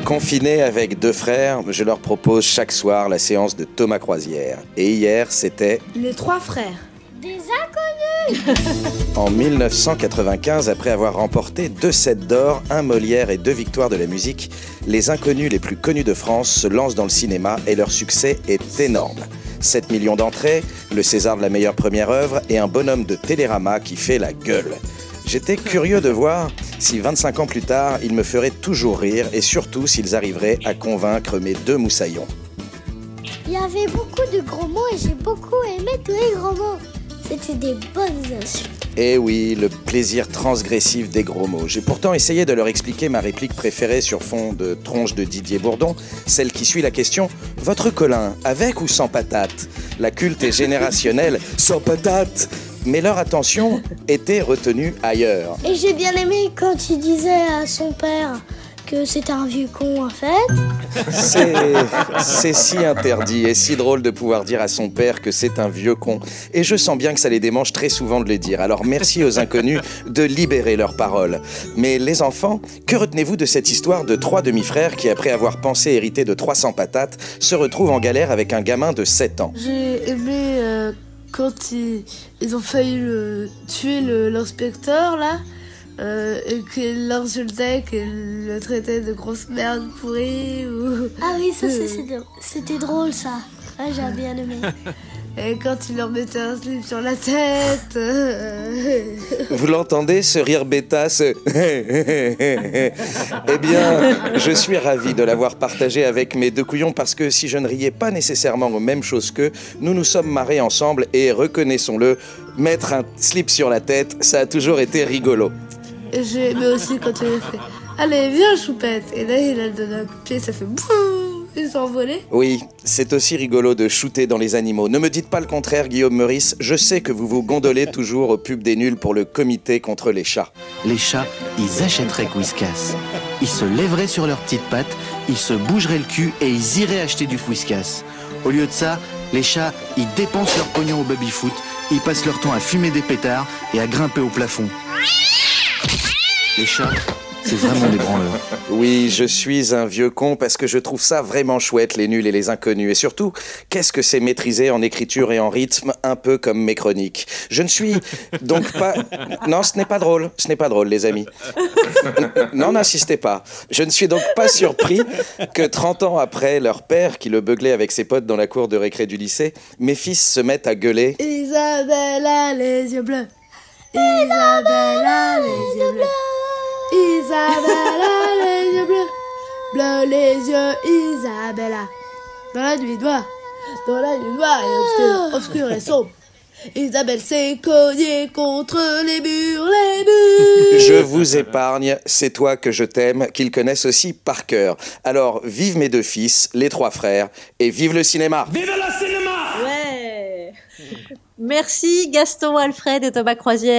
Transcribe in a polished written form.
Confiné avec deux frères, je leur propose chaque soir la séance de Thomas Croisière. Et hier, c'était... Les trois frères. Des inconnus. En 1995, après avoir remporté 2 sets d'or, 1 Molière et 2 victoires de la musique, les inconnus les plus connus de France se lancent dans le cinéma et leur succès est énorme. 7 millions d'entrées, le César de la meilleure première œuvre et un bonhomme de Télérama qui fait la gueule. J'étais curieux de voir si 25 ans plus tard, ils me feraient toujours rire et surtout s'ils arriveraient à convaincre mes 2 moussaillons. Il y avait beaucoup de gros mots et j'ai beaucoup aimé tous les gros mots. C'était des bonnes insultes. Eh oui, le plaisir transgressif des gros mots. J'ai pourtant essayé de leur expliquer ma réplique préférée sur fond de tronche de Didier Bourdon, celle qui suit la question « Votre Colin, avec ou sans patate ?» La culte est générationnelle « Sans patate !» Mais leur attention était retenue ailleurs. Et j'ai bien aimé quand il disait à son père que c'était un vieux con en fait. C'est si interdit et si drôle de pouvoir dire à son père que c'est un vieux con. Et je sens bien que ça les démange très souvent de le dire. Alors merci aux inconnus de libérer leurs paroles. Mais les enfants, que retenez-vous de cette histoire de 3 demi-frères qui, après avoir pensé hériter de 300 patates, se retrouvent en galère avec un gamin de 7 ans? J'ai aimé quand ils ont failli tuer l'inspecteur là. Et qu'il l'insultait, qu'il le traitait de grosse merde pourrie ou... Ah oui, ça c'était drôle ça. Ah, j'ai bien aimé. Et quand il leur mettait un slip sur la tête. Vous l'entendez, ce rire bêta, ce... Eh bien, je suis ravi de l'avoir partagé avec mes 2 couillons parce que si je ne riais pas nécessairement aux mêmes choses qu'eux, nous nous sommes marrés ensemble et reconnaissons-le, mettre un slip sur la tête, ça a toujours été rigolo. Et j'ai aimé aussi quand il a fait « Allez, viens, choupette !» Et là, il a donné un coup de pied, ça fait « Boum !» Il s'est envolé. Oui, c'est aussi rigolo de shooter dans les animaux. Ne me dites pas le contraire, Guillaume Meurice. Je sais que vous vous gondolez toujours au pub des nuls pour le comité contre les chats. Les chats, ils achèteraient Whiskas. Ils se lèveraient sur leurs petites pattes, ils se bougeraient le cul et ils iraient acheter du Whiskas. Au lieu de ça, les chats, ils dépensent leur pognon au baby-foot, ils passent leur temps à fumer des pétards et à grimper au plafond. Les chats, c'est vraiment des branleurs. Oui, je suis un vieux con parce que je trouve ça vraiment chouette, les nuls et les inconnus. Et surtout, qu'est-ce que c'est maîtrisé en écriture et en rythme, un peu comme mes chroniques. Je ne suis donc pas... Non, ce n'est pas drôle. Ce n'est pas drôle, les amis. Non, n'insistez pas. Je ne suis donc pas surpris que 30 ans après leur père, qui le beuglait avec ses potes dans la cour de récré du lycée, mes fils se mettent à gueuler. Isabelle a les yeux bleus. Isabelle a les yeux bleus. Isabelle a les yeux bleus, bleus les yeux, Isabella. Dans la nuit noire et obscure et sombre, Isabelle s'est cognée contre les murs. Je vous épargne, c'est toi que je t'aime, qu'ils connaissent aussi par cœur. Alors, vive mes 2 fils, les 3 frères, et vive le cinéma! Vive le cinéma! Ouais. Merci Gaston, Alfred et Thomas Croisière.